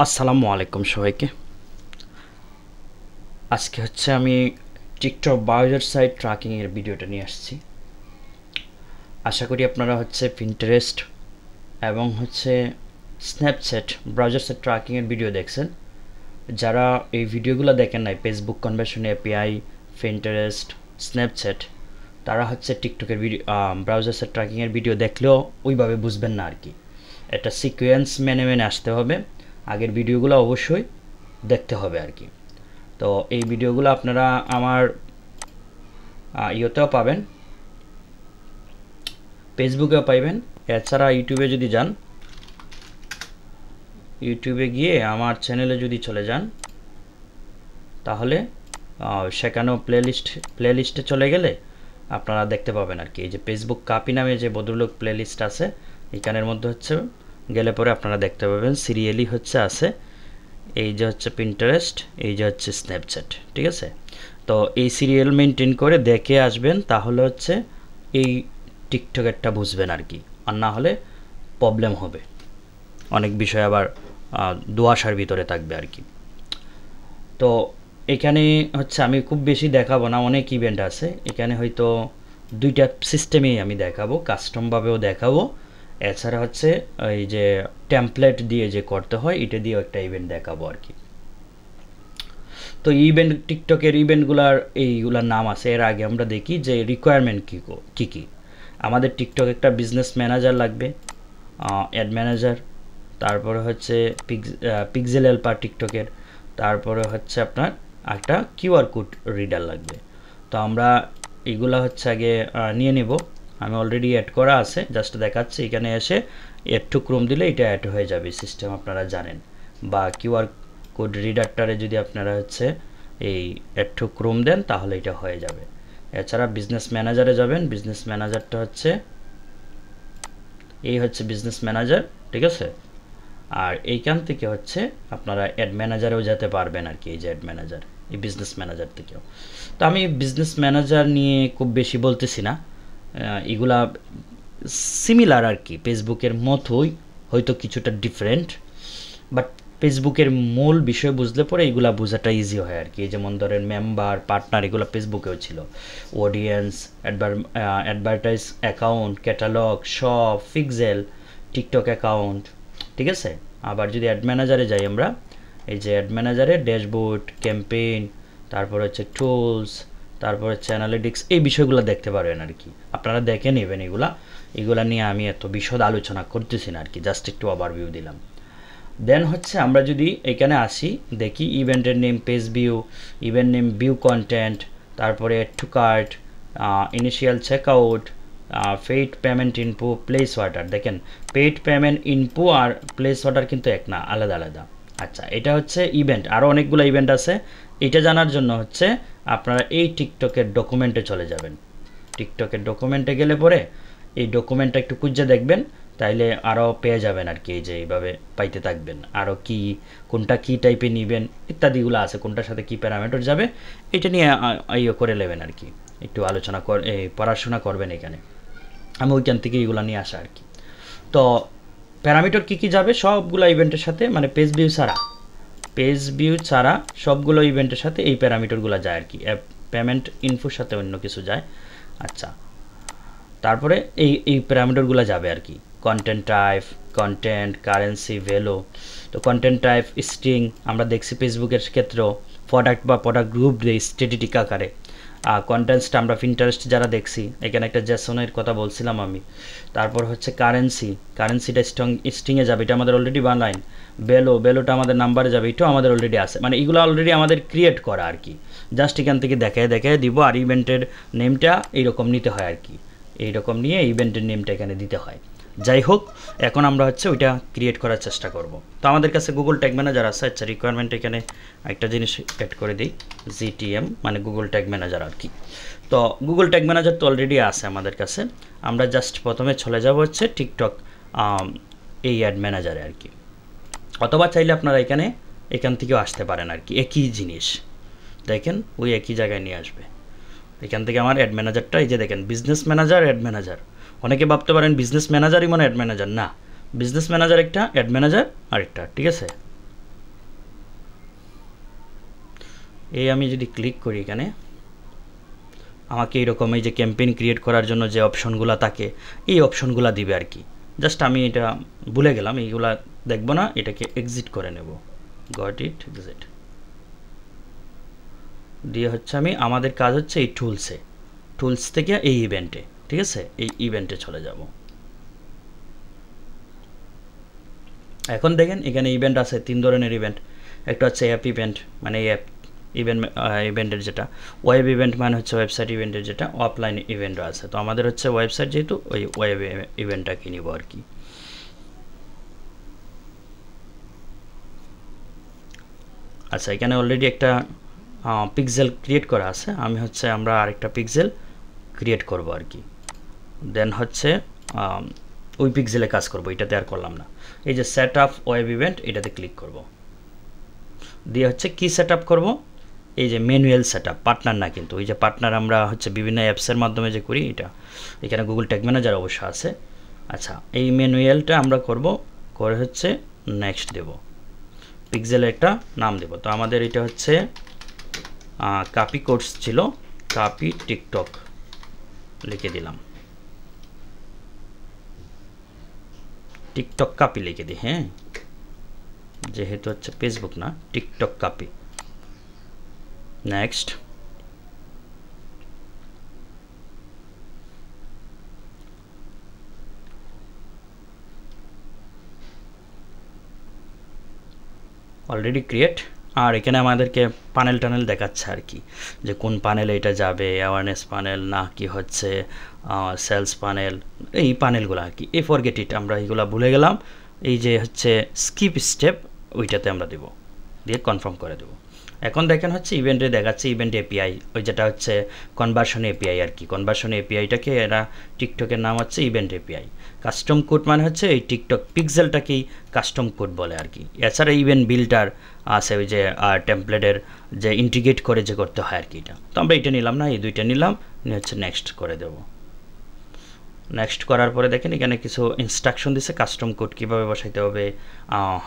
আসসালামু আলাইকুম সবাইকে। আজকে হচ্ছে আমি টিকটক ব্রাউজার সাইট ট্র্যাকিং এর ভিডিওটা নিয়ে আসছি। আশা করি আপনারা হচ্ছে পিন্টারেস্ট এবং হচ্ছে স্ন্যাপচ্যাট ব্রাউজার সাইট ট্র্যাকিং এর ভিডিও দেখছেন। যারা এই ভিডিওগুলো দেখেন নাই, Facebook conversion API, Pinterest, Snapchat, তারা হচ্ছে টিকটকের ভিডিও ব্রাউজার সাইট ট্র্যাকিং এর ভিডিও দেখলেও ওইভাবে বুঝবেন না আর কি। একটা সিকোয়েন্স মেনে মেনে আসতে হবে, আগের ভিডিওগুলো অবশ্যই দেখতে হবে আর কি। তো এই ভিডিওগুলো আপনারা আমার ইয়েতেও পাবেন, ফেসবুকেও পাইবেন। এছাড়া ইউটিউবে যদি যান, ইউটিউবে গিয়ে আমার চ্যানেলে যদি চলে যান, তাহলে সেখানেও প্লেলিস্টে চলে গেলে আপনারা দেখতে পাবেন আর কি। এই যে ফেসবুক কাপি নামে যে ভদ্রলোক প্লেলিস্ট আছে, এখানের মধ্যে হচ্ছে গেলে পরে আপনারা দেখতে পাবেন সিরিয়ালি হচ্ছে আছে। এই যে হচ্ছে পিন্টারেস্ট, এই যে হচ্ছে স্ন্যাপচ্যাট, ঠিক আছে। তো এই সিরিয়াল মেনটেন করে দেখে আসবেন, তাহলে হচ্ছে এই টিকটকেরটা বুঝবেন আর কি। আর না হলে প্রবলেম হবে, অনেক বিষয় আবার দোয়াশার ভিতরে থাকবে আর কি। তো এখানে হচ্ছে আমি খুব বেশি দেখাবো না, অনেক ইভেন্ট আছে এখানে, হয়তো দুইটা সিস্টেমেই আমি দেখাবো, কাস্টমভাবেও দেখাবো। এছাড়া হচ্ছে এই যে টেমপ্লেট দিয়ে যে করতে হয়, এটা দিয়েও একটা ইভেন্ট দেখাবো আর কি। তো ইভেন্ট, টিকটকের ইভেন্টগুলার এইগুলার নাম আছে। এর আগে আমরা দেখি যে রিকোয়ারমেন্ট কী কী। আমাদের টিকটক একটা বিজনেস ম্যানেজার লাগবে, অ্যাড ম্যানেজার, তারপরে হচ্ছে পিক্সেল হেল্পার টিকটকের, তারপরে হচ্ছে আপনার একটা কিউআর কোড রিডার লাগবে। তো আমরা এগুলা হচ্ছে আগে নিয়ে নেব। আমি অলরেডি অ্যাড করা আছে, জাস্ট দেখাচ্ছি। এখানে এসে অ্যাড টু ক্রোম দিলে এটা অ্যাড হয়ে যাবে, সিস্টেম আপনারা জানেন। বা কিউআর কোড রিডারটারে যদি আপনারা হচ্ছে এই অ্যাড টু ক্রোম দেন, তাহলে এটা হয়ে যাবে। এছাড়া বিজনেস ম্যানেজারে যাবেন, বিজনেস ম্যানেজারটা হচ্ছে এই হচ্ছে বিজনেস ম্যানেজার, ঠিক আছে। আর এইখান থেকে হচ্ছে আপনারা অ্যাড ম্যানেজারেও যেতে পারবেন আর কি। এই যে অ্যাড ম্যানেজার, এই বিজনেস ম্যানেজার থেকেও। তো আমি বিজনেস ম্যানেজার নিয়ে খুব বেশি বলতেছি না, এগুলা সিমিলার আর কি, ফেসবুকের মতোই, হয়তো কিছুটা ডিফারেন্ট, বাট ফেসবুকের মূল বিষয় বুঝলে পরে এগুলা বোঝাটা ইজি হয় আর কি। যেমন ধরেন মেম্বার, পার্টনার, এগুলো ফেসবুকেও ছিল। Audience, advertise account, catalogue, shop, pixel, TikTok account, ঠিক আছে। আবার যদি অ্যাড ম্যানেজারে যাই আমরা, এই যে অ্যাড ম্যানেজারে ড্যাশবোর্ড, ক্যাম্পেইন, তারপর হচ্ছে টুলস, তারপর হচ্ছে অ্যানালিটিক্স, এই বিষয়গুলো দেখতে পারবেন আর কি। আপনারা দেখে নেবেন এগুলা নিয়ে আমি এত বিশদ আলোচনা করতেছি না আর কি, জাস্ট একটু ওভারভিউ দিলাম। দেন হচ্ছে আমরা যদি এখানে আসি, দেখি ইভেন্টের name, page view, event name, view content, তারপরে add to cart, initial checkout, paid payment info, place order. দেখেন পেইড পেমেন্ট ইনপু আর প্লেস অর্ডার কিন্তু এক না, আলাদা আলাদা। আচ্ছা, এটা হচ্ছে ইভেন্ট, আরও অনেকগুলো ইভেন্ট আছে। এটা জানার জন্য হচ্ছে আপনারা এই টিকটকের ডকুমেন্টে চলে যাবেন। টিকটকের ডকুমেন্টে গেলে পরে এই ডকুমেন্টটা একটু খুঁজে দেখবেন, তাইলে আরও পেয়ে যাবেন আর কি। এই যে এইভাবে পাইতে থাকবেন, আরও কি কোনটা কী টাইপে নেবেন ইত্যাদিগুলো আছে, কোনটার সাথে কী প্যারামিটার যাবে, এটা নিয়ে ইয়ে করে নেবেন আর কি। একটু আলোচনা পড়াশোনা করবেন এখানে, আমি ওইখান থেকে এইগুলো নিয়ে আসা আর কি। তো প্যারামিটার কী কী যাবে সবগুলো ইভেন্টের সাথে, মানে পেজ ভিউ ছাড়া সবগুলো ইভেন্টের সাথে এই প্যারামিটারগুলো যায় আর কি। পেমেন্ট ইনফোর সাথে অন্য কিছু যায়। আচ্ছা, তারপরে এই প্যারামিটারগুলো যাবে আর কি। Content type, content, currency, value. তো কন্টেন্ট টাইপ স্ট্রিং আমরা দেখছি ফেসবুকের ক্ষেত্রেও, প্রোডাক্ট বা প্রোডাক্ট গ্রুপ দিয়ে স্ট্যাটিস্টিক আকারে। কন্টেন্টসটা আমরা পিন্টারেস্ট যারা দেখছি, এখানে একটা জেসনের কথা বলছিলাম আমি। তারপর হচ্ছে কারেন্সিটা স্ট্রিংয়ে যাবে, এটা আমাদের অলরেডি বানাইন। ভ্যালুটা আমাদের নাম্বারে যাবে, এটাও আমাদের অলরেডি আছে। মানে এগুলো অলরেডি আমাদের ক্রিয়েট করা আর কি, জাস্ট এখান থেকে দেখে দিব। আর ইভেন্টের নেমটা এইরকম নিতে হয় আর কি, এইরকম নিয়ে ইভেন্টের নেমটা এখানে দিতে হয়। যাই হোক, এখন আমরা হচ্ছে ওইটা ক্রিয়েট করার চেষ্টা করব। তো আমাদের কাছে গুগল ট্যাগ ম্যানেজার আছে। আচ্ছা, রিকোয়ারমেন্ট এখানে একটা জিনিস অ্যাড করে দিই, জিটিএম মানে গুগল ট্যাগ ম্যানেজার আর কি। তো গুগল ট্যাগ ম্যানেজার তো অলরেডি আছে আমাদের কাছে। আমরা জাস্ট প্রথমে চলে যাব হচ্ছে টিকটক এই অ্যাড ম্যানেজারে আর কি। অথবা চাইলে আপনারা এখান থেকেও আসতে পারেন আর কি, একই জিনিস। দেখেন ওই একই জায়গায় নিয়ে আসবে। এখান থেকে আমার অ্যাড ম্যানেজারটা, এই যে দেখেন বিজনেস ম্যানেজার, অ্যাড ম্যানেজার। অনেকে ভাবতে পারেন বিজনেস ম্যানেজারই মানে অ্যাড ম্যানেজার, না। বিজনেস ম্যানেজার একটা, অ্যাড ম্যানেজার আরেকটা, ঠিক আছে। এই আমি যদি ক্লিক করি এখানে আমাকে এইরকম এই যে ক্যাম্পেইন ক্রিয়েট করার জন্য যে অপশনগুলো থাকে এই অপশনগুলো দিবে আর কি। জাস্ট আমি এটা ভুলে গেলাম, এইগুলা দেখব না, এটাকে এক্সিট করে নেব। গট ইট, এক্সিট দিয়ে হচ্ছে আমি আমাদের কাজ হচ্ছে এই টুলস থেকে এই ইভেন্টে, ঠিক আছে, এই ইভেন্টে চলে যাব। এখন দেখেন এখানে ইভেন্ট আছে 3 ধরনের ইভেন্ট। একটা হচ্ছে অ্যাপ ইভেন্ট, মানে অ্যাপ ইভেন্টের যেটা, ওয়েব ইভেন্ট মানে হচ্ছে ওয়েবসাইট ইভেন্টের যেটা, অফলাইন ইভেন্টও আছে। তো আমাদের হচ্ছে ওয়েবসাইট যেহেতু ওই ওয়েব ইভেন্টটাকে নিব আর কি। আচ্ছা, এখানে অলরেডি একটা পিক্সেল ক্রিয়েট করা আছে, আমরা আরেকটা পিক্সেল ক্রিয়েট করব আর কি। দেন হচ্ছে ওই পিক্সেলে কাজ করব, এটাতে আর করলাম না। এই যে সেট আপ ওয়েব ইভেন্ট, এটাতে ক্লিক করব, দিয়ে হচ্ছে কি সেট আপ করবো, এই যে ম্যানুয়াল সেট আপ, পার্টনার না কিন্তু, ওই যে পার্টনার আমরা হচ্ছে বিভিন্ন অ্যাপসের মাধ্যমে যে করি এটা, এখানে গুগল ট্যাগ ম্যানেজার অবশ্য আছে। আচ্ছা, এই ম্যানুয়ালটা আমরা করব, করে হচ্ছে নেক্সট দেব, পিক্সেলের একটা নাম দেব। তো আমাদের এটা হচ্ছে কপি কোর্স ছিল, কপি টিকটক লিখে দিলাম, টিকটক কপি লিখে দিই, হ্যাঁ, যেহেতু হচ্ছে ফেসবুক না, TikTok copy. Next, already create. আর এখানে আমাদেরকে প্যানেল টানেল দেখাচ্ছে আর কি, যে কোন প্যানেলে এটা যাবে, অ্যাওয়ারনেস প্যানেল না কি হচ্ছে সেলস প্যানেল, এই প্যানেলগুলো আর কি। এ ফরগেট ইট, আমরা এইগুলো ভুলে গেলাম। এই যে হচ্ছে স্কিপ স্টেপ, ওইটাতে আমরা দেব, দিয়ে কনফার্ম করে দেব। এখন দেখেন হচ্ছে ইভেন্টে দেখাচ্ছে ইভেন্ট এপিআই, ওই যেটা হচ্ছে কনভার্সন এপিআই আর কি। কনভার্সন এপিআইটাকে এরা টিকটকের নাম হচ্ছে ইভেন্ট এপিআই। কাস্টম কোড মানে হচ্ছে এই টিকটক পিক্সেলটাকেই কাস্টম কোড বলে আর কি। এছাড়া ইভেন্ট বিল্ডার আছে, ওই যে টেমপ্লেটের যে ইন্টিগ্রেট করে যে করতে হয় আর কি। এটা তো আমরা এটা নিলাম না, এই দুইটা নিলাম, নিয়ে হচ্ছে নেক্সট করে দেব। নেক্সট করার পরে দেখেন এখানে কিছু ইনস্ট্রাকশন দিছে, কাস্টম কোড কীভাবে বসাইতে হবে,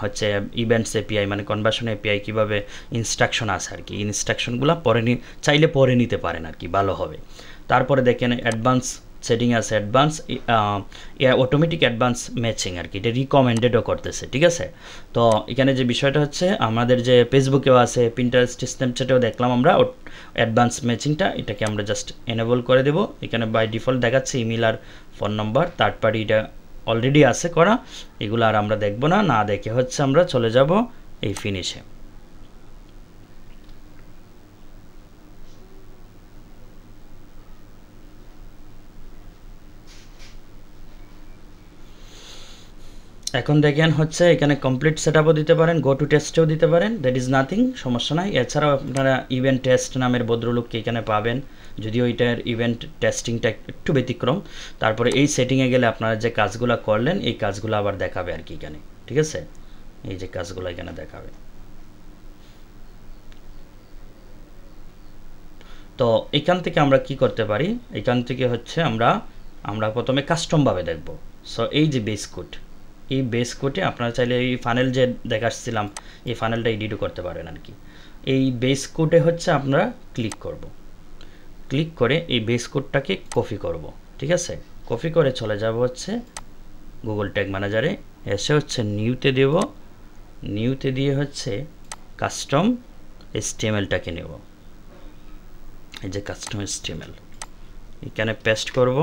হচ্ছে ইভেন্টস এপিআই মানে কনভার্সন এপিআই কীভাবে, ইনস্ট্রাকশন আছে আর কি। ইনস্ট্রাকশনগুলো চাইলে পরে নিতে পারেন আর কি, ভালো হবে। তারপরে দেখেন অ্যাডভান্স সেটিং আছে, অ্যাডভান্স অটোমেটিক অ্যাডভান্স ম্যাচিং আর কি, এটা রিকমেন্ডেডও করতেছে, ঠিক আছে। তো এখানে যে বিষয়টা হচ্ছে আমাদের যে ফেসবুকেও আছে, পিন্টারেস্ট, স্ন্যাপচ্যাটেও দেখলাম আমরা অ্যাডভান্স ম্যাচিংটা, এটাকে আমরা জাস্ট এনেবল করে দেব। এখানে বাই ডিফল্ট দেখাচ্ছে ইমেল আর ফোন নম্বর, থার্ড পার্টি এটা অলরেডি আছে করা, এগুলো আর আমরা দেখব না, না দেখে হচ্ছে আমরা চলে যাব এই ফিনিশে। এখন দেখেন হচ্ছে এখানে কমপ্লিট সেটআপও দিতে পারেন, গো টু টেস্টেও দিতে পারেন, দ্যাট ইজ নাথিং, সমস্যা নাই। এছাড়াও আপনারা ইভেন্ট টেস্ট নামের ভদ্রলোককে এখানে পাবেন, যদিও এটার ইভেন্ট টেস্টিংটা একটু ব্যতিক্রম। তারপরে এই সেটিংয়ে গেলে আপনারা যে কাজগুলো করলেন এই কাজগুলো আবার দেখাবে আর কি এখানে, ঠিক আছে, এই যে কাজগুলো এখানে দেখাবে। তো এখান থেকে আমরা কি করতে পারি, এখান থেকে হচ্ছে আমরা প্রথমে কাস্টমভাবে দেখব। সো এই যে বেস কোড, এই বেস কোডে আপনারা চাইলে এই ফানেল যে দেখাচ্ছিলাম এই ফানেলটা এডিটও করতে পারেন আর কি। এই বেস কোডে হচ্ছে আমরা ক্লিক করব, ক্লিক করে এই বেস কোডটাকে কপি করব, ঠিক আছে। কপি করে চলে যাব হচ্ছে গুগল ট্যাগ ম্যানেজারে, এসে হচ্ছে নিউতে দেব, নিউতে দিয়ে হচ্ছে কাস্টম HTML-টাকে নেব, এই যে কাস্টম HTML এখানে পেস্ট করব।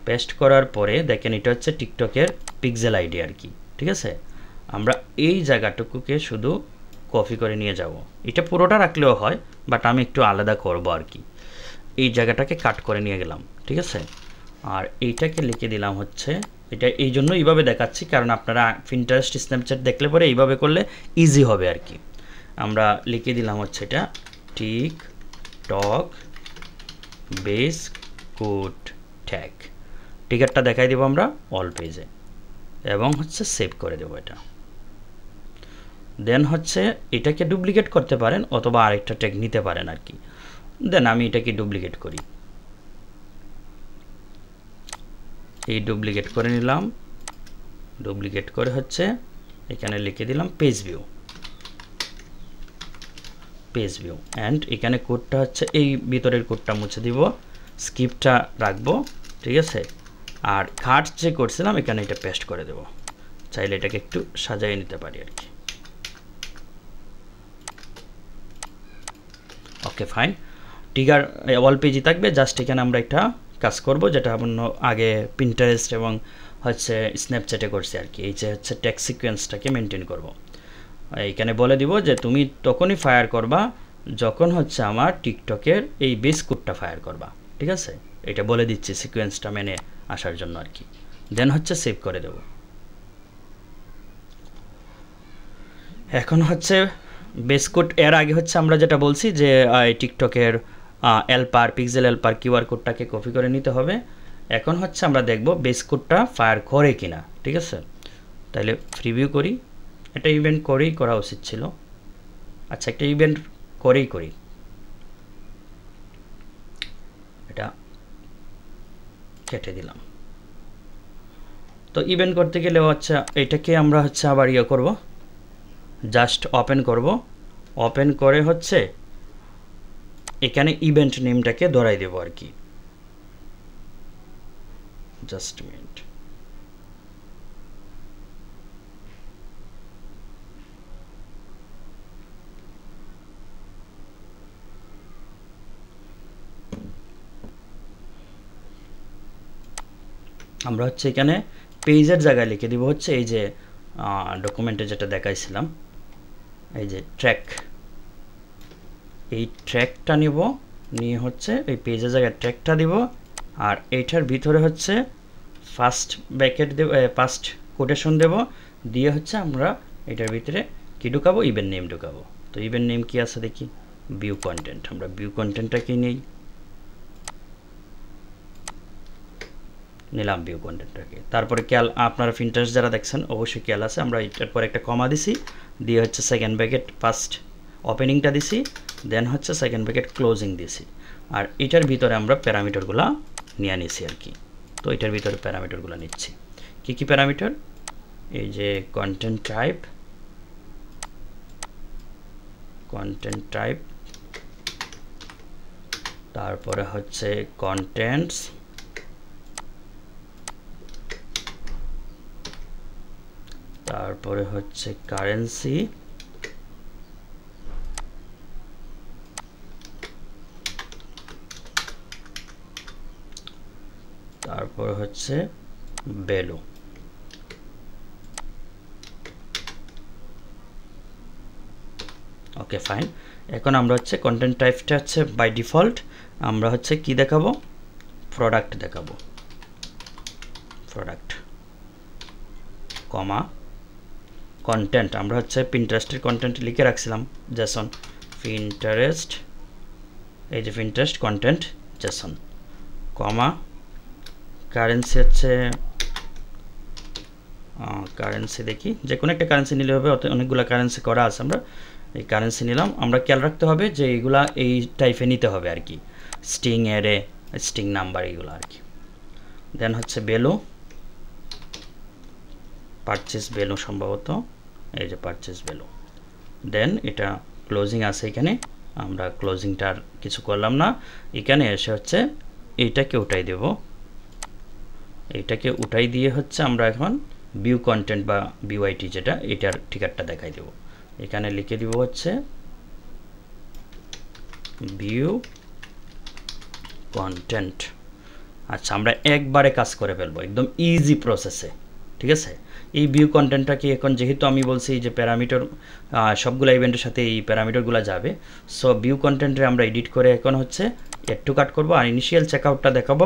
পেস্ট করার পরে দেখেন এটা হচ্ছে টিকটকের পিক্সেল আইডি আর কি, ঠিক আছে। আমরা এই জায়গাটুকুকে শুধু কপি করে নিয়ে যাব, এটা পুরোটা রাখলেও হয়, বাট আমি একটু আলাদা করব আর কি। এই জায়গাটাকে কাট করে নিয়ে গেলাম, ঠিক আছে। আর এইটাকে লিখে দিলাম হচ্ছে, এটা এই জন্য এইভাবে দেখাচ্ছি কারণ আপনারা পিন্টারেস্ট, স্ন্যাপচ্যাট দেখলে পরে এইভাবে করলে ইজি হবে আর কি। আমরা লিখে দিলাম হচ্ছে এটা টিকটক বেস কোড ট্যাগ, টিকারটা দেখাই দেবো আমরা অল পেজে, এবং হচ্ছে সেভ করে দেবো এটা। দেন হচ্ছে এটাকে ডুপ্লিকেট করতে পারেন অথবা আরেকটা ট্যাগ নিতে পারেন আর কি। দেন আমি এটাকে ডুপ্লিকেট করি, এই ডুপ্লিকেট করে নিলাম, ডুপ্লিকেট করে হচ্ছে এখানে লিখে দিলাম page view, page view and এখানে কোডটা হচ্ছে এই ভিতরের কোডটা মুছে দিব, স্কিপটা রাখবো, ঠিক আছে। আর কাট যে করছিলাম এখানে এটা পেস্ট করে দেব, চাইলে এটাকে একটু সাজাই নিতে পারি আর কি। ওকে ফাইন, ট্রিগার অল পেজই থাকবে, জাস্ট এখানে আমরা একটা কাজ করব যেটা আমরা আগে পিন্টারেস্ট এবং হচ্ছে স্ন্যাপচ্যাটে করছি আর কি। এই যে হচ্ছে টেক্সট সিকোয়েন্সটাকে মেনটেন করব। এইখানে বলে দিব যে তুমি তখনই ফায়ার করবা যখন হচ্ছে আমার টিকটকের এই বেস কোডটা ফায়ার করবা, ঠিক আছে। এটা বলে দিচ্ছি সিকোয়েন্সটা মেনে আসার জন্য আর কি। দেন হচ্ছে সেভ করে দেব। এখন হচ্ছে বেস কোড, এর আগে হচ্ছে আমরা যেটা বলছি যে টিকটকের এলপার পিক্সেল এলপার কিউআর কোডটাকে কপি করে নিতে হবে। এখন হচ্ছে আমরা দেখব বেস কোডটা ফায়ার করে কিনা, ঠিক আছে। তাহলে প্রিভিউ করি, এটা ইভেন্ট করেই করা উচিত ছিল। আচ্ছা, একটা ইভেন্ট করেই করি, এটা কেটে দিলাম। তো ইভেন্ট করতে গেলে আচ্ছা এটাকে আমরা হচ্ছে আবার ইয়ে করব, জাস্ট ওপেন করব, ওপেন করে হচ্ছে এখানে ইভেন্ট নেমটাকে ধরাই দেব আর কি। জাস্ট মিনিট, আমরা হচ্ছে এখানে পেজের জায়গায় লিখে দিব হচ্ছে এই যে ডকুমেন্টে যেটা দেখাইছিলাম, এই যে ট্র্যাক, এই ট্র্যাকটা নিব, নিয়ে হচ্ছে এই পেজের জায়গায় ট্র্যাকটা দিব। আর এইটার ভিতরে হচ্ছে ফার্স্ট ব্র্যাকেট দেব, ফার্স্ট কোটেশন দেব, দিয়ে হচ্ছে আমরা এটার ভিতরে কি ঢুকাবো, ইভেন্ট নেম ঢুকাবো। তো ইভেন্ট নেম কি আছে দেখি, ভিউ কন্টেন্ট, আমরা ভিউ কন্টেন্টটাকে নিই, নিলাম ভিউ কন্টেন্টটাকে। তারপরে ক্যাল, আপনারা পিন্টারেস্ট যারা দেখছেন অবশ্যই ক্যাল আছে, আমরা এটার পর একটা কমা দিছি, দিয়ে হচ্ছে সেকেন্ড ব্র্যাকেট ফার্স্ট ওপেনিংটা দিছি, দেন হচ্ছে সেকেন্ড ব্র্যাকেট ক্লোজিং দিছি। আর এটার ভিতরে আমরা প্যারামিটারগুলো নিয়ে নিছি আর কি। তো এটার ভিতরে প্যারামিটারগুলো নিচ্ছি, কি কি প্যারামিটার, এই যে কন্টেন্ট টাইপ, তারপরে হচ্ছে কন্টেন্টস, তারপরে হচ্ছে কারেন্সি, তারপর হচ্ছে ভ্যালু। ওকে ফাইন, এখন আমরা হচ্ছে কন্টেন্ট টাইপটা হচ্ছে বাই ডিফল্ট আমরা হচ্ছে কি দেখাবো, প্রোডাক্ট দেখাবো, প্রোডাক্ট কমা কন্টেন্ট, আমরা হচ্ছে পিন্টারেস্টের কন্টেন্ট লিখে রাখছিলাম জেসন, পিন্টারেস্ট, এই যে পিন্টারেস্ট কন্টেন্ট জেসন, কমা কারেন্সি হচ্ছে কারেন্সি, দেখি যে কোনো একটা কারেন্সি নিলে হবে, অনেকগুলো কারেন্সি করা আছে, আমরা এই কারেন্সি নিলাম। আমরা খেয়াল রাখতে হবে যে এইগুলা এই টাইপে নিতে হবে আর কি, স্ট্রিং অ্যারে, স্ট্রিং নাম্বার, এইগুলো আর কি। দেন হচ্ছে ভ্যালু, পারচেস ভ্যালু সম্ভবত, এই যে পারচেস ভ্যালু। দেন এটা ক্লোজিং আছে এখানে, আমরা ক্লোজিংটার কিছু করলাম না, এখানে এসে হচ্ছে এইটাকে উঠাই দেব, এইটাকে উঠাই দিয়ে হচ্ছে আমরা এখন ভিউ কন্টেন্ট বা ভিউআইটি যেটা, এটার ঠিকারটা দেখাই দেব। এখানে লিখে দিব হচ্ছে ভিউ কন্টেন্ট। আচ্ছা, আমরা একবারে কাজ করে ফেলবো একদম ইজি প্রসেসে, ঠিক আছে। এই ভিউ কন্টেন্টটাকে এখন যেহেতু আমি বলছি যে প্যারামিটার সবগুলো ইভেন্টের সাথে এই প্যারামিটারগুলো যাবে, সো ভিউ কন্টেন্টে আমরা এডিট করে এখন হচ্ছে এড টু কাট করবো, আর ইনিশিয়াল চেকআউটটা দেখাবো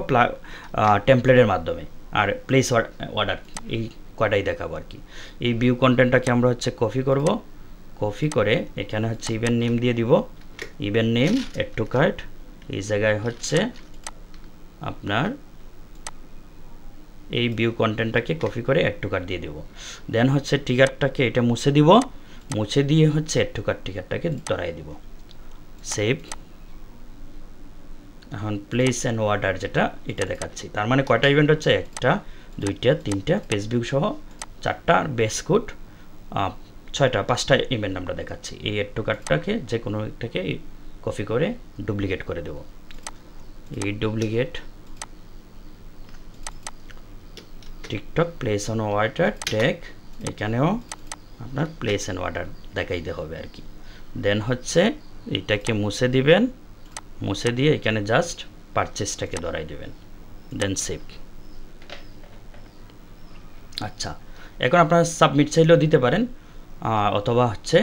টেমপ্লেটের মাধ্যমে, আর প্লেস অর্ডার, এই কটাই দেখাবো আর কি। এই ভিউ কন্টেন্টটাকে আমরা হচ্ছে কপি করব, কপি করে এখানে হচ্ছে ইভেন্ট নেম দিয়ে দিব, event name add to cart, এই জায়গায় হচ্ছে আপনার এই ভিউ কন্টেন্টটাকে কপি করে এড টু কাট দিয়ে দেব। দেন হচ্ছে ট্রিগারটাকে এটা মুছে দিব, মুছে দিয়ে হচ্ছে এড টু কাট ট্রিগারটাকে ধরাই দিব, সেভ। এখন প্লেস অ্যান্ড অর্ডার যেটা, এটা দেখাচ্ছি। তার মানে কয়টা ইভেন্ট হচ্ছে, একটা, দুইটা, তিনটা, পেজ ভিউ সহ চারটা, আর বেস কোড 6টা 5টা ইভেন্ট আমরা দেখাচ্ছি। এই এড টু কার্টটাকে যে কোনো একটাকে কপি করে ডুপ্লিকেট করে দেব। এই duplicate TikTok place on water tag, এখানেও আপনার প্লেস অ্যান্ড ওয়াটার দেখাইতে হবে আর কি। দেন হচ্ছে এটাকে মুছে দিবেন, মুছে দিয়ে এখানে জাস্ট পারচেসটাকে ধরাই দেবেন, দেন সেভ। আচ্ছা, এখন আপনারা সাবমিট চাইলেও দিতে পারেন, অথবা হচ্ছে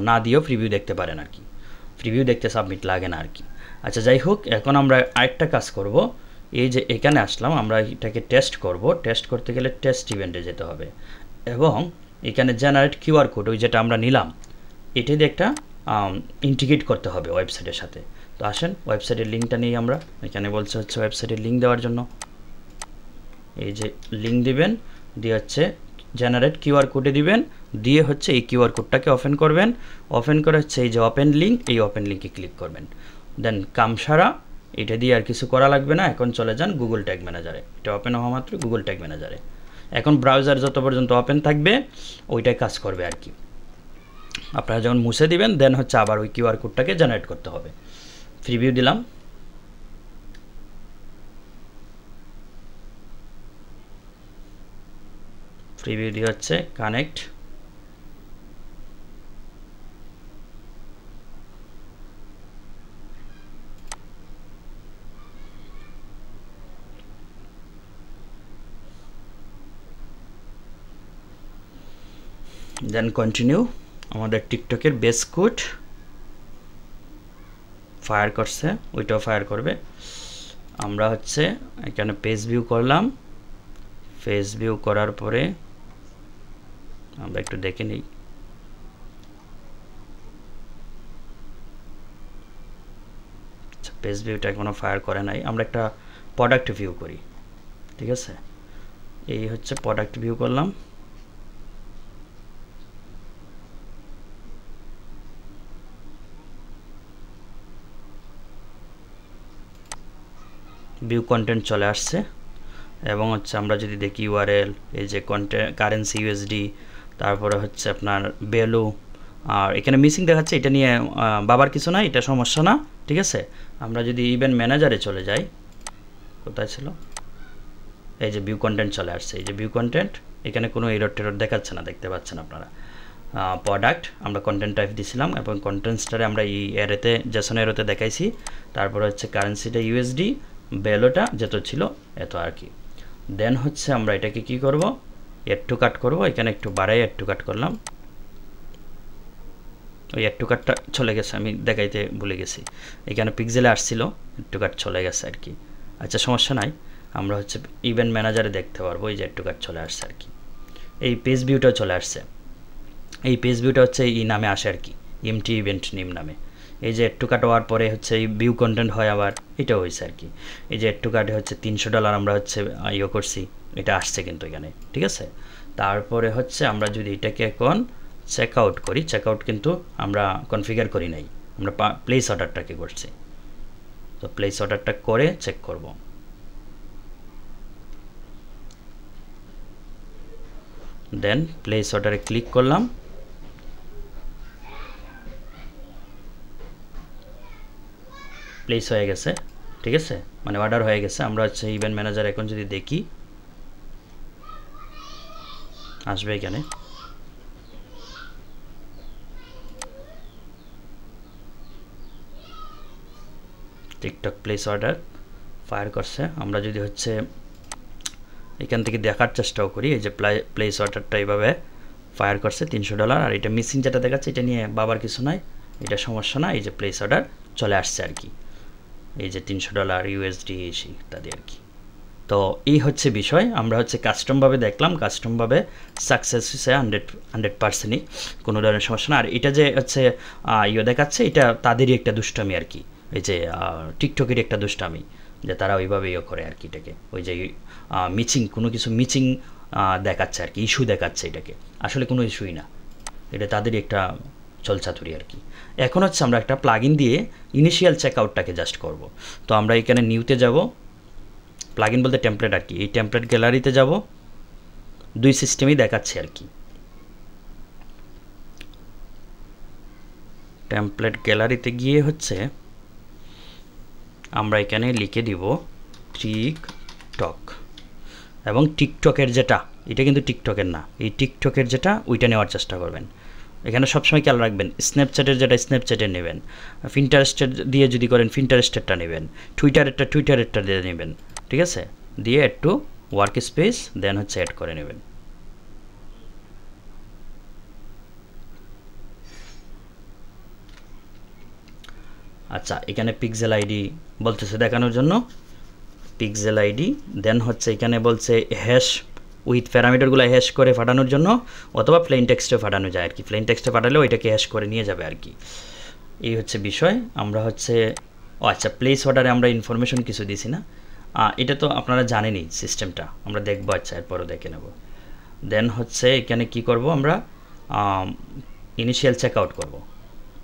না দিয়েও প্রিভিউ দেখতে পারেন আর কি। প্রিভিউ দেখতে সাবমিট লাগে না আর কি। আচ্ছা, যাই হোক, এখন আমরা আরেকটা কাজ করব। এই যে এখানে আসলাম, আমরা এটাকে টেস্ট করব। টেস্ট করতে গেলে টেস্ট ইভেন্টে যেতে হবে এবং এখানে জেনারেট কিউআর কোড, ওই যেটা আমরা নিলাম, এটি দিয়ে একটা ইন্টিগ্রেট করতে হবে ওয়েবসাইটের সাথে। তো আসেন ওয়েবসাইটের লিঙ্কটা নিই আমরা। এখানে বলছে হচ্ছে ওয়েবসাইটের লিঙ্ক দেওয়ার জন্য, এই যে লিঙ্ক দিবেন, দিয়ে হচ্ছে জেনারেট কিউআর কোডে দিবেন, দিয়ে হচ্ছে এই কিউআর কোডটাকে ওপেন করবেন। ওপেন করে হচ্ছে এই যে ওপেন লিঙ্ক, এই ওপেন লিঙ্কে ক্লিক করবেন। দেন কাম সারা, এটা দিয়ে আর কিছু করা লাগবে না। এখন চলে যান গুগল ট্যাগ ম্যানেজারে। এটা ওপেন হওয়া মাত্র গুগল ট্যাগ ম্যানেজারে। এখন ব্রাউজার যত পর্যন্ত ওপেন থাকবে ওইটাই কাজ করবে আর কি। আপনারা যখন মুছে দিবেন দেন হচ্ছে আবার ওই কিউআর কোডটাকে জেনারেট করতে হবে। প্রিভিউ দিলাম, প্রিভিউ দিয়ে হচ্ছে কানেক্ট, দেন কন্টিনিউ। আমাদের টিকটকের বেস কোড ফায়ার করছে, ওইটাও ফায়ার করবে। আমরা হচ্ছে এখানে পেজ ভিউ করলাম, পেজ ভিউ করার পরে আমরা একটু দেখে নিই। আচ্ছা, পেজ ভিউটা এখনো ফায়ার করে নাই। আমরা একটা প্রোডাক্ট ভিউ করি, ঠিক আছে। এই হচ্ছে প্রোডাক্ট ভিউ করলাম। ভিউ কন্টেন্ট চলে আসছে এবং হচ্ছে আমরা যদি দেখি ইউআরএল, এই যে কন্টেন্ট কারেন্সি ইউএসডি, তারপরে হচ্ছে আপনার ভ্যালু, আর এখানে মিসিং দেখাচ্ছে, এটা নিয়ে বাবার কিছু না, এটা সমস্যা না, ঠিক আছে। আমরা যদি ইভেন্ট ম্যানেজারে চলে যাই, কোথায় ছিল, এই যে ভিউ কন্টেন্ট চলে আসছে। এই যে ভিউ কন্টেন্ট, এখানে কোনো এরর টেরর দেখাচ্ছে না, দেখতে পাচ্ছেন আপনারা। প্রোডাক্ট আমরা কন্টেন্ট টাইপ দিছিলাম এবং কন্টেন্টসটারে আমরা এই এরোতে জেসন এরোতে দেখাইছি। তারপরে হচ্ছে কারেন্সিটা ইউএসডি, ভ্যালুটা যত ছিল এত আর কি। দেন হচ্ছে আমরা এটাকে কি করব, এড টু কাট করব। এখানে একটু বাড়াই এড টু কাট করলাম। ওই এড টু কাটটা চলে গেছে, আমি দেখাইতে ভুলে গেছি। এখানে পিক্সেলে আসছিল, এড টু কাট চলে গেছে আর কি। আচ্ছা, সমস্যা নাই, আমরা হচ্ছে ইভেন্ট ম্যানেজারে দেখতে পারবো এই যে এড টু কাট চলে আসছে আর কি। এই পেজ ভিউটাও চলে আসছে। এই পেজ ভিউটা হচ্ছে এই নামে আসে আর কি, এমটি ইভেন্ট নেম নামে। এই যে এড টু কাট হওয়ার পরে হচ্ছে এই ভিউ কন্টেন্ট হয় আবার, এটাও হয়েছে আর কি। এই যে এড টু কাটে হচ্ছে $300 আমরা হচ্ছে ইয়ে করছি, এটা আসছে কিন্তু এখানে, ঠিক আছে। তারপরে হচ্ছে আমরা যদি এটাকে এখন চেক আউট করি, চেক আউট কিন্তু আমরা কনফিগার করি নাই, আমরা প্লেস অর্ডারটাকে করছি। তো প্লেস অর্ডারটা করে চেক করব। দেন প্লেস অর্ডারে ক্লিক করলাম। প্লেস হয়ে গেছে, ঠিক আছে, মানে অর্ডার হয়ে গেছে। আমরা হচ্ছে ইভেন্ট ম্যানেজার এখন যদি দেখি, আসবে এখানে টিকটক প্লেস অর্ডার ফায়ার করছে। আমরা যদি হচ্ছে এখান থেকে দেখার চেষ্টাও করি, এই যে প্লেস অর্ডারটা এইভাবে ফায়ার করছে $300। আর এটা মিসিং যেটা দেখাচ্ছে, এটা নিয়ে বাবার কিছু নাই, এটা সমস্যা না। এই যে প্লেস অর্ডার চলে আসছে আর কি, এই যে $300 ইউএসডি এসি ইত্যাদি আর কি। তো এই হচ্ছে বিষয়। আমরা হচ্ছে কাস্টমভাবে দেখলাম, কাস্টমভাবে সাকসেস হয়েছে 100%ই, কোনো ধরনের সমস্যা না। আর এটা যে হচ্ছে ইয়ে দেখাচ্ছে, এটা তাদেরই একটা দুষ্টামি আর কি, এই যে টিকটকেরই একটা দুষ্টামি, যে তারা ওইভাবে ইয়ে করে আর কি। এটাকে ওই যে মিচিং, কোনো কিছু মিচিং দেখাচ্ছে আর কি, ইস্যু দেখাচ্ছে। এটাকে আসলে কোনো ইস্যুই না, এটা তাদেরই একটা চলচাতুরি আর কি। এখন হচ্ছে আমরা একটা প্লাগইন দিয়ে ইনিশিয়াল চেকআউটটাকে জাস্ট করব। তো আমরা এখানে নিউতে যাব, প্লাগইন বলতে টেমপ্লেট আর কি। এই টেমপ্লেট গ্যালারিতে যাব, দুই সিস্টেমই দেখাচ্ছে আর কি। টেমপ্লেট গ্যালারিতে গিয়ে হচ্ছে আমরা এখানে লিখে দিব টিকটক, এবং টিকটকের যেটা, এটা কিন্তু টিকটকের না, এই টিকটকের যেটা ওইটা নেওয়ার চেষ্টা করবেন। এখানে সবসময় খেয়াল রাখবেন স্ন্যাপচ্যাটের যেটা স্ন্যাপচ্যাটের নেবেন, পিন্টারেস্টের দিয়ে যদি করেন পিন্টারেস্টেরটা নেবেন, টুইটারেরটা দিয়ে নেবেন, ঠিক আছে। দিয়ে একটু ওয়ার্ক স্পেস দেন হচ্ছে অ্যাড করে নেবেন। আচ্ছা, এখানে পিক্সেল আইডি বলতেছে দেখানোর জন্য, পিক্সেল আইডি, দেন হচ্ছে এখানে বলছে হ্যাশ উইথ প্যারামিটারগুলো হ্যাশ করে পাঠানোর জন্য, অথবা প্লেন টেক্সটে পাঠানো যায় আর কি। প্লেন টেক্সটে পাঠালেও এটাকে হ্যাশ করে নিয়ে যাবে আর কি। এই হচ্ছে বিষয়। আমরা হচ্ছে আচ্ছা, প্লেস অর্ডারে আমরা ইনফরমেশন কিছু দিছি না, এটা তো আপনারা জানেনই সিস্টেমটা, আমরা দেখবো। আচ্ছা, এরপরও দেখে নেব। দেন হচ্ছে এখানে কি করব আমরা, ইনিশিয়াল চেকআউট করব।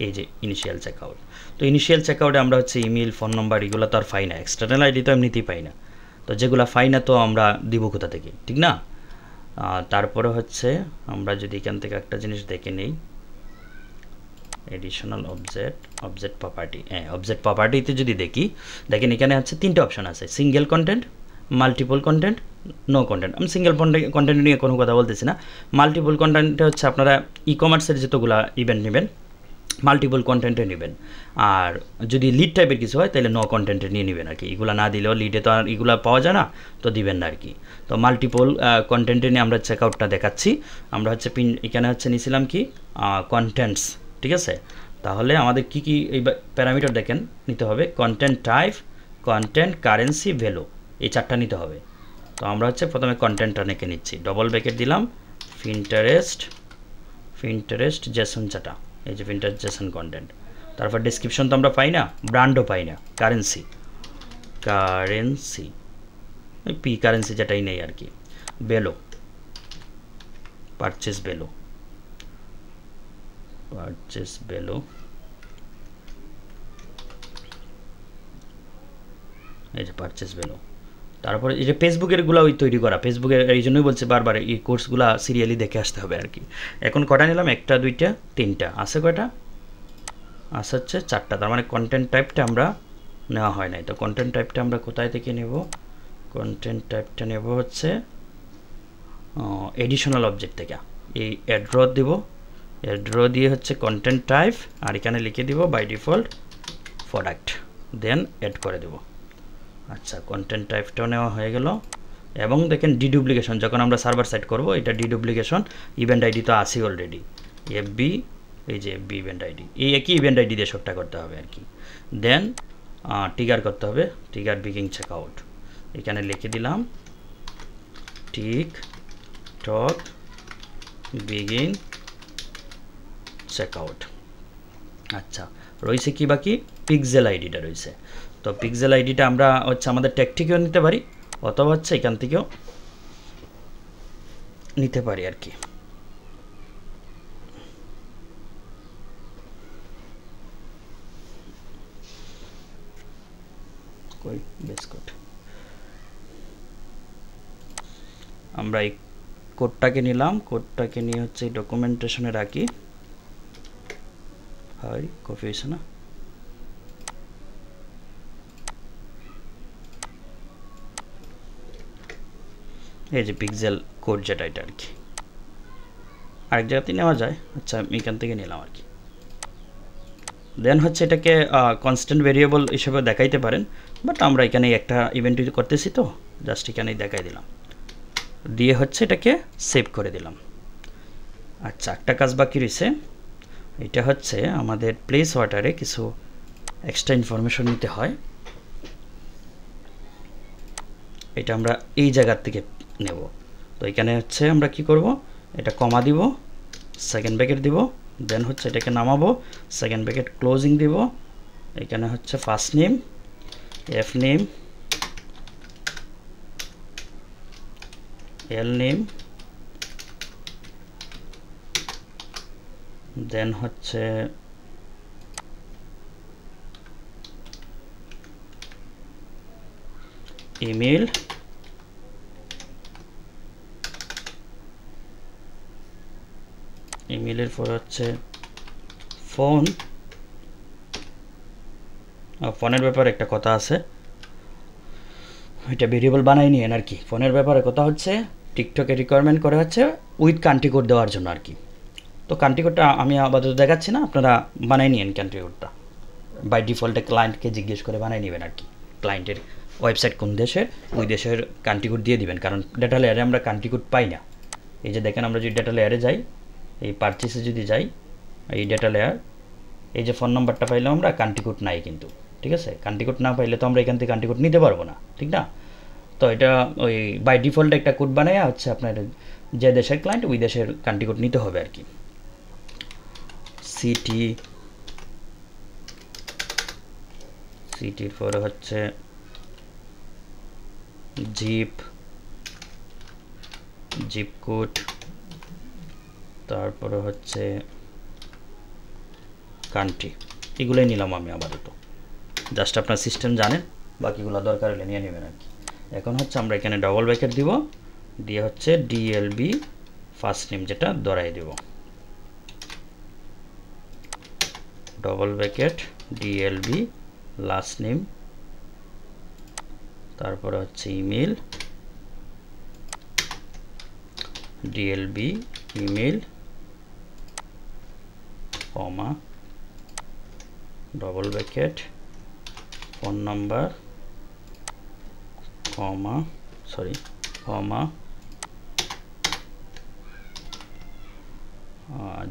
এই যে ইনিশিয়াল চেকআউট, তো ইনিশিয়াল চেকআউটে আমরা হচ্ছে ইমেল, ফোন নাম্বার এগুলো তো আর পাই না, এক্সটার্নাল আইডি তো এমনিতেই পাই না, তো যেগুলো পাই না তো আমরা দিব কোথা থেকে, ঠিক না। তারপরে হচ্ছে আমরা যদি এখান থেকে একটা জিনিস দেখে নেই, এডিশনাল অবজেক্ট প্রপার্টি, অবজেক্ট প্রপার্টিতে যদি দেখি, দেখেন এখানে হচ্ছে তিনটে অপশন আছে, single content, multiple content, no content. আমি সিঙ্গেল কন্টেন্ট নিয়ে কোনো কথা বলতেছি না। মাল্টিপল কন্টেন্টে হচ্ছে আপনারা ই কমার্সের যতগুলো ইভেন্ট নেবেন মাল্টিপল কন্টেন্টে নেবেন, আর যদি লিড টাইপের কিছু হয় তাহলে নো কন্টেন্টে নিয়ে নেবেন আর কি। এগুলো না দিলেও লিডে তো আর এগুলো পাওয়া যায় না, তো দিবেন না আর কি। তো মাল্টিপল কন্টেন্টে নিয়ে আমরা চেকআউটটা দেখাচ্ছি। আমরা হচ্ছে এখানে হচ্ছে নিয়েছিলাম কি কন্টেন্টস, ঠিক আছে। তাহলে আমাদের কি কি এই প্যারামিটার দেখেন নিতে হবে, content type, content, currency, value, এই চারটা নিতে হবে। তো আমরা হচ্ছে প্রথমে কন্টেন্টটা নেকে নিচ্ছি, ডবল ব্র্যাকেট দিলাম, পিন্টারেস্ট জেসন চাটা, এই যে পিন্টারেস্ট জেসন কন্টেন্ট। তারপর ডেসক্রিপশন তো আমরা পাই না, ব্র্যান্ডও পাই না, কারেন্সি ওই পি কারেন্সি যেটাই নেই আর কি, ভ্যালু, পারচেস ভ্যালু, এই যে পারচেস ভ্যালু। তারপরে এই যে ফেসবুকেরগুলো ওই তৈরি করা, ফেসবুকের এই জন্যই বলছে বারবার এই কোর্সগুলো সিরিয়ালি দেখে আসতে হবে আর কি। এখন কটা নিলাম, একটা, দুইটা, তিনটা, আছে কয়টা, আছে হচ্ছে চারটা। তার মানে কন্টেন্ট টাইপটা আমরা নেওয়া হয় নাই। তো কন্টেন্ট টাইপটা আমরা কোথায় থেকে নেব, কন্টেন্ট টাইপটা নেব হচ্ছে এডিশনাল অবজেক্ট থেকে। এই অ্যাড্র দিব, অ্যাড্র দিয়ে হচ্ছে কন্টেন্ট টাইপ, আর এখানে লিখে দিব by default product, then add করে দেব। আচ্ছা, কন্টেন্ট টাইপটাও নেওয়া হয়ে গেল। এবং দেখেন ডিডুপ্লিকেশন, যখন আমরা সার্ভার সাইড করব, এটা ডিডুপ্লিকেশন ইভেন্ট আইডি তো আসি অলরেডি, এফবি, এই যে এফবি ইভেন্ট আইডি, এই একই ইভেন্ট আইডি দিয়ে সবটা করতে হবে আর কি। দেন ট্রিগার করতে হবে, ট্রিগার বিগিং চেকআউট, এখানে লিখে দিলাম টিকটক বিগিন চেকআউট। আচ্ছা, রয়েছে কি বাকি, পিক্সেল আইডিটা রয়েছে। তো পিক্সেল আইডিটা আমরা হচ্ছে আমাদের ট্যাগ থেকেও নিতে পারি, অথবা হচ্ছে এখান থেকেও নিতে পারি আর কি। কই বেস কোড, আমরা এই কোডটাকে নিলাম, কোডটাকে নিয়ে হচ্ছে ডকুমেন্টেশনে রাখি, হয় কপি হয়েছে না, এই যে পিক্সেল কোড যেটা, এটা আর কি আরেক জায়গাতে নেওয়া যায়। আচ্ছা, আমি এখান থেকে নিলাম আর কি। দেন হচ্ছে এটাকে কনস্ট্যান্ট ভেরিয়েবল হিসেবে দেখাইতে পারেন, বাট আমরা এখানে একটা ইভেন্ট করতেছি তো জাস্ট এখানেই দেখাই দিলাম, দিয়ে হচ্ছে এটাকে সেভ করে দিলাম। আচ্ছা, একটা কাজ বাকি রয়েছে, এটা হচ্ছে আমাদের প্লেস অর্ডারে কিছু এক্সট্রা ইনফরমেশন নিতে হয়। এটা আমরা এই জায়গার থেকে নেব। তো এখানে হচ্ছে আমরা কি করব, এটা কমা দিব, সেকেন্ড ব্র্যাকেট দিব, দেন হচ্ছে এটাকে নামাবো, সেকেন্ড ব্র্যাকেট ক্লোজিং দিব, এখানে হচ্ছে first name, F name, L name, then হচ্ছে ইমেল, ইমেলের পর হচ্ছে ফোন, ফোনের ব্যাপারে একটা কথা আছে, এটা ভেরিয়েবল বানাই নিয়েন আর কি। ফোনের ব্যাপারে কথা হচ্ছে টিকটকে রিকোয়ারমেন্ট করে হচ্ছে উইথ কান্ট্রি কোড দেওয়ার জন্য আর কি। তো কান্ট্রি কোডটা আমি আপাতত দেখাচ্ছি না, আপনারা বানাই নিয়েন কান্ট্রি কোডটা। বাই ডিফল্টে ক্লায়েন্টকে জিজ্ঞেস করে বানিয়ে নেবেন আর কি। ক্লায়েন্টের ওয়েবসাইট কোন দেশের, ওই দেশের কান্ট্রি কোড দিয়ে দিবেন, কারণ ডেটা লেয়ারে আমরা কান্ট্রি কোড পাই না। এই যে দেখেন, আমরা যদি ডেটা লেয়ারে যাই, এই পারচেসে যদি যাই, এই ডেটা লেয়ার, এই যে ফোন নাম্বারটা পাইলাম আমরা, কান্ট্রি কোড নাই কিন্তু, ঠিক আছে। কান্ট্রি কোড না পাইলে তো আমরা এখান থেকে কান্ট্রি কোড নিতে পারবো না, ঠিক না। তো এটা ওই বাই ডিফল্ট একটা কোড বানায় হচ্ছে আপনার যে দেশের ক্লায়েন্ট ওই দেশের কান্ট্রি কোড নিতে হবে আর কি। সিটির পরে হচ্ছে জিপ কোড, তারপরে হচ্ছে কান্ট্রি। এগুলোই নিলাম আমি আপাতত, জাস্ট আপনার সিস্টেম জানেন, বাকিগুলো দরকার হলে নিয়ে নেবেন আর কি। এখন হচ্ছে আমরা এখানে ডবল ব্র্যাকেট দিব, দিয়ে হচ্ছে ডিএলবি ফার্স্ট নেম যেটা ধরাই দেব, double bracket DLB last name, তারপরে হচ্ছে email, DLB email comma double bracket phone number comma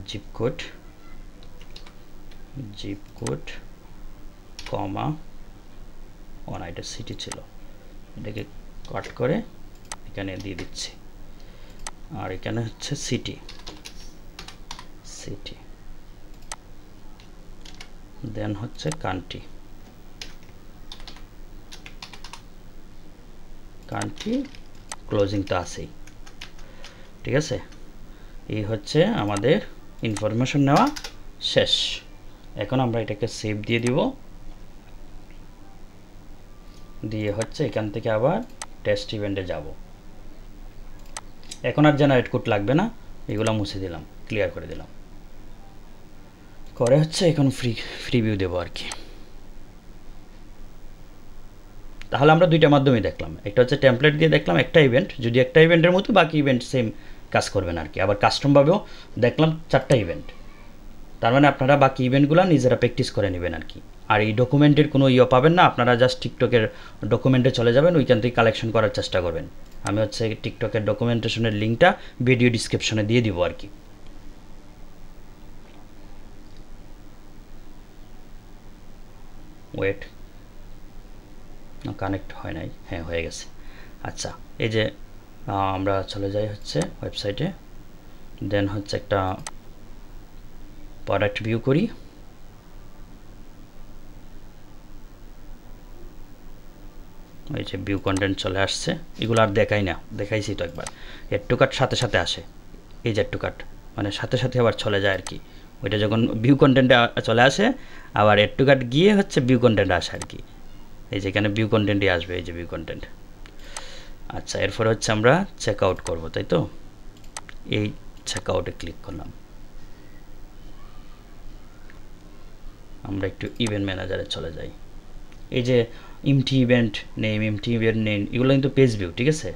zip code comma এটা সিটি ছিল, এটাকে কাট করে এখানে দিয়ে দিচ্ছি। আর এখানে হচ্ছে সিটি দেন হচ্ছে কান্ট্রি ক্লোজিং তো আছেই, ঠিক আছে। এই হচ্ছে আমাদের ইনফরমেশন নেওয়া শেষ। এখন আমরা এটাকে সেভ দিয়ে দিব, দিয়ে হচ্ছে এখান থেকে আবার টেস্ট ইভেন্টে যাব। এখন আর জেনারেট কোড লাগবে না, এগুলো মুছে দিলাম, ক্লিয়ার করে দিলাম, করে হচ্ছে এখন ফ্রি ভিউ দেবো আর কি। তাহলে আমরা দুইটা মাধ্যমে দেখলাম, একটা হচ্ছে টেমপ্লেট দিয়ে দেখলাম একটা ইভেন্ট, যদি একটা ইভেন্টের মতো বাকি ইভেন্ট সেম কাজ করবেন আর কি। আবার কাস্টমভাবেও দেখলাম 4টা ইভেন্ট, তার মানে আপনারা বাকি ইভেন্টগুলো নিজেরা প্র্যাকটিস করে নেবেন আর কি। আর এই ডকুমেন্টের কোনো পাবেন না, আপনারা জাস্ট টিকটকের ডকুমেন্টে চলে যাবেন, ওইখান থেকে কালেকশন করার চেষ্টা করবেন। আমি হচ্ছে টিকটকের ডকুমেন্টেশনের লিঙ্কটা ভিডিও ডিসক্রিপশনে দিয়ে দিব আর কি। ওয়েট, কানেক্ট হয় নাই, হ্যাঁ হয়ে গেছে। আচ্ছা, এই যে আমরা চলে যাই হচ্ছে ওয়েবসাইটে, দেন হচ্ছে একটা প্রোডাক্ট ভিউ করি, ওই যে ভিউ কন্টেন্ট চলে আসছে। এগুলো আর দেখাই না, দেখাইছি তো একবার। এড টু কার্ট সাথে সাথে আসে, এই যে এড টু কার্ট মানে সাথে সাথে আবার চলে যায় আর কি। ওইটা যখন ভিউ কন্টেন্টে চলে আসে, আবার এড টু কার্ট গিয়ে হচ্ছে ভিউ কন্টেন্টে আসে আর কি। এই যে এখানে ভিউ কন্টেন্টই আসবে, এই যে ভিউ কন্টেন্ট। আচ্ছা, এরপর হচ্ছে আমরা চেক আউট করবো, তাই তো। এই চেক আউটে ক্লিক করলাম, আমরা একটু ইভেন্ট ম্যানেজারে চলে যাই। এই যে এমটি ইভেন্ট নেম এগুলো কিন্তু পেজ ভিউ, ঠিক আছে।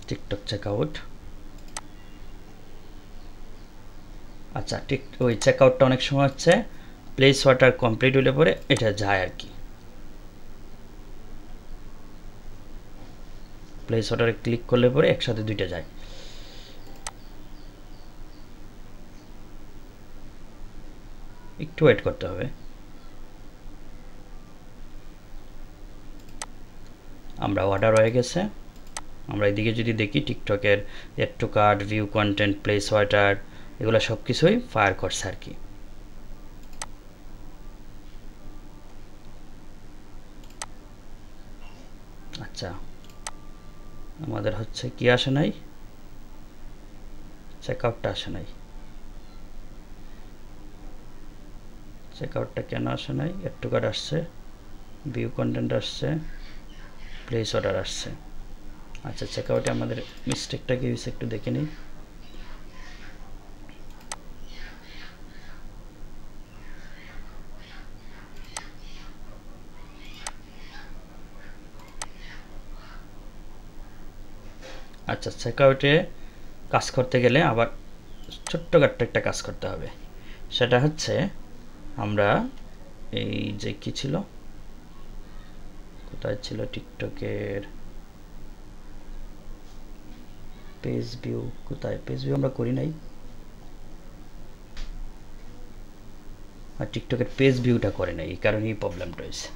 TikTok check out. আচ্ছা, ঠিক ওই চেক আউটটা অনেক সময় হচ্ছে প্লেস ওয়াটার কমপ্লিট হলে পরে এটা যায় আর কি। প্লেস ওয়াটারে ক্লিক করলে পরে একসাথে দুইটা যায়। একটু ওয়েট করতে হবে। আমরা অর্ডার হয়ে গেছে। আমরা এদিকে যদি দেখি টিকটকের add to cart, view content, place order, এগুলো সব কিছুই ফায়ার করছে আর কি। আচ্ছা, আমাদের হচ্ছে কি আসে নাই, চেক আউটটা আসে নাই। চেকআউটটা কেন আসে নাই, এড টু কার্ট আসছে, ভিউ কন্টেন্ট আসছে, প্লেস অর্ডার আসছে। আচ্ছা চেকআউটে আমাদের মিস্টেকটা কি হয়েছে একটু দেখে নিই। আচ্ছা চেকআউটে কাজ করতে গেলে আবার ছোট্টখাট্ট একটা কাজ করতে হবে, সেটা হচ্ছে আমরা এই যে কি ছিল, কোথায় ছিল টিকটকের পেজ ভিউ, কোথায় পেজ ভিউ আমরা করি নাই, আর টিকটকের পেজ ভিউটা করে নাই, এই কারণেই প্রবলেমটা হয়েছে।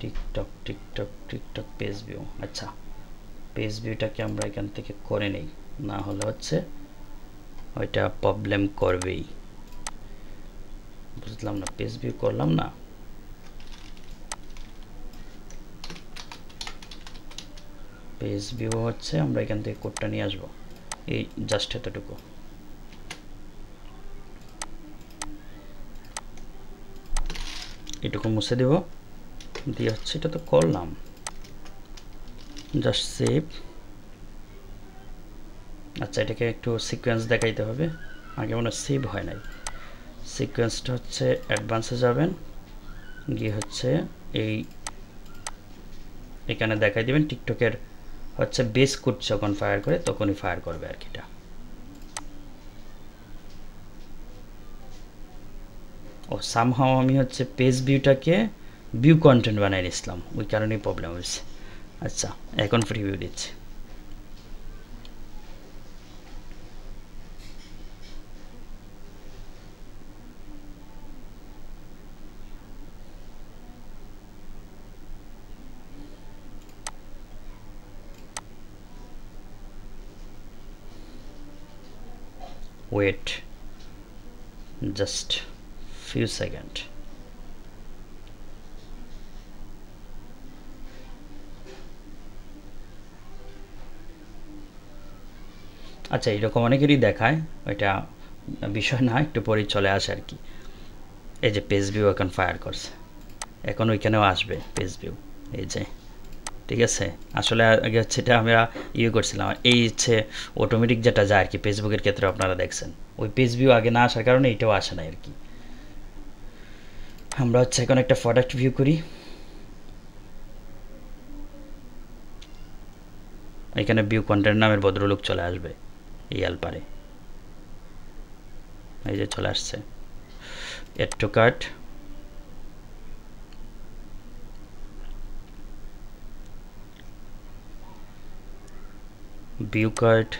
টিকটক পেজ ভিউ, আচ্ছা পেজ ভিউটাকে আমরা এখান থেকে করে নেই, না হলে হচ্ছে ওইটা প্রবলেম করবেই। বুঝলাম না, পেজ ভিউ করলাম না, পেজ ভিউ হচ্ছে আমরা এখান থেকে কোডটা নিয়ে আসবো, এই জাস্ট এতটুকু। এটুকু মুছে দেব, দিয়ে হচ্ছে এটা তো করলাম, জাস্ট সেভ। আচ্ছা এটাকে একটু সিকোয়েন্স দেখাইতে হবে, আগে মনে সেভ হয় নাই। সিকোয়েন্সটা হচ্ছে অ্যাডভান্সে যাবেন, গিয়ে হচ্ছে এই এখানে দেখাই দিবেন টিকটকের হচ্ছে বেস কোড যখন ফায়ার করে তখনই ফায়ার করবে আর কি। এটা ও সামহাও আমি হচ্ছে পেজ ভিউটাকে ভিউ কন্টেন্ট বানাই নিয়েছিলাম, ওই কারণেই প্রবলেম হয়েছে। আচ্ছা এখন ফ্রি ভিউ দিচ্ছি। wait just few second। আচ্ছা এরকম অনেকেরই দেখায়, ওইটা বিষয় না, একটু পরেই চলে আসে আর কি। এই যে পেজ ভিউ এখন ফায়ার করছে, এখন ওইখানেও আসবে পেজ ভিউ, এই যে ঠিক আছে। আসলে আগে হচ্ছে এটা আমরা করছিলাম, এই হচ্ছে অটোমেটিক যেটা যায় আর কি ফেসবুকের ক্ষেত্রে আপনারা দেখছেন, ওই পেজ ভিউ আগে না আসার কারণে এটাও আসে না আর কি। আমরা হচ্ছে এখন একটা প্রোডাক্ট ভিউ করি, এখানে ভিউ কন্টেন্ট নামের ভদ্রলোক চলে আসবে এই আলপারে, এই যে চলে আসছে add to cart, view cart,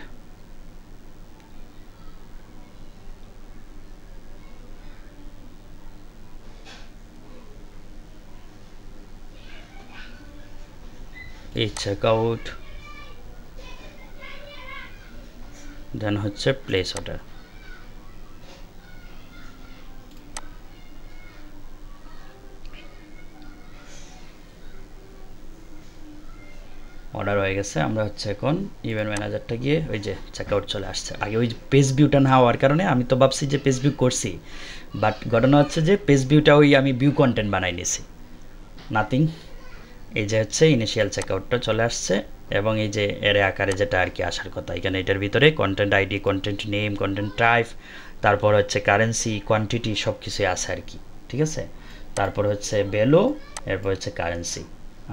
এই চেকআউট, দেন হচ্ছে প্লেস অর্ডার। অর্ডার হয়ে গেছে, আমরা হচ্ছে এখন ইভেন্ট ম্যানেজারটা গিয়ে ওই যে চেকআউট চলে আসছে। আগে ওই পেজ ভিউটা না হওয়ার কারণে আমি তো ভাবছি যে পেজ ভিউ করছি, বাট ঘটনা হচ্ছে যে পেজ ভিউটা ওই আমি ভিউ কন্টেন্ট বানাই নিয়েছি, নাথিং। এই যে হচ্ছে ইনিশিয়াল চেকআউটটা চলে আসছে, এবং এই যে এর আকারে যেটা আর কি আসার কথা, এখানে এটার ভিতরে content ID, content name, content type, তারপর হচ্ছে কারেন্সি, কোয়ান্টিটি সব কিছুই আছে আর কি, ঠিক আছে। তারপর হচ্ছে ভ্যালু, এরপর হচ্ছে কারেন্সি।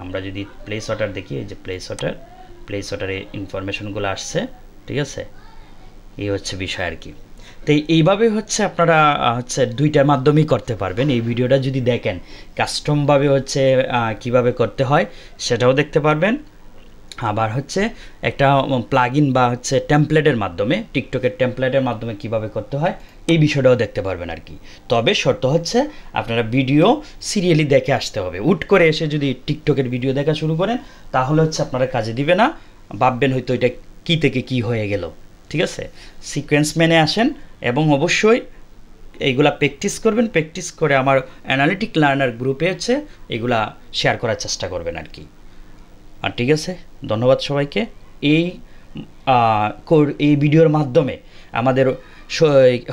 আমরা যদি প্লেস অর্ডার দেখি, এই যে প্লেস অর্ডারে ইনফরমেশনগুলো আসছে, ঠিক আছে। এই হচ্ছে বিষয় আর কি। তো এইভাবে হচ্ছে আপনারা হচ্ছে দুইটার মাধ্যমেই করতে পারবেন। এই ভিডিওটা যদি দেখেন কাস্টমভাবে হচ্ছে কিভাবে করতে হয় সেটাও দেখতে পারবেন, আবার হচ্ছে একটা প্লাগইন বা হচ্ছে টেমপ্লেটের মাধ্যমে, টিকটকের টেমপ্লেটের মাধ্যমে কিভাবে করতে হয় এই বিষয়টাও দেখতে পারবেন আর কি। তবে শর্ত হচ্ছে আপনারা ভিডিও সিরিয়ালি দেখে আসতে হবে। উট করে এসে যদি টিকটকের ভিডিও দেখা শুরু করেন তাহলে হচ্ছে আপনারা কাজে দিবে না, ভাববেন হয়তো এটা কী থেকে কী হয়ে গেল, ঠিক আছে। সিকোয়েন্স মেনে আসেন এবং অবশ্যই এইগুলা প্র্যাকটিস করবেন, প্র্যাকটিস করে আমার অ্যানালিটিক লার্নার গ্রুপে হচ্ছে এগুলা শেয়ার করার চেষ্টা করবেন আর কি। আর ঠিক আছে, ধন্যবাদ সবাইকে। এই এই ভিডিওর মাধ্যমে আমাদের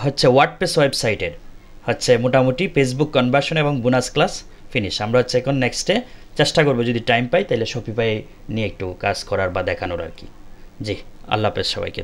হচ্ছে ওয়ার্ডপ্রেস ওয়েবসাইটের হচ্ছে মোটামুটি ফেসবুক কনভার্সন এবং বোনাস ক্লাস ফিনিশ। আমরা হচ্ছে এখন নেক্সটে চেষ্টা করবো যদি টাইম পাই তাহলে শপিফাই নিয়ে একটু কাজ করার বা দেখানোর আর কি। জি, আল্লাহ হাফেজ সবাইকে।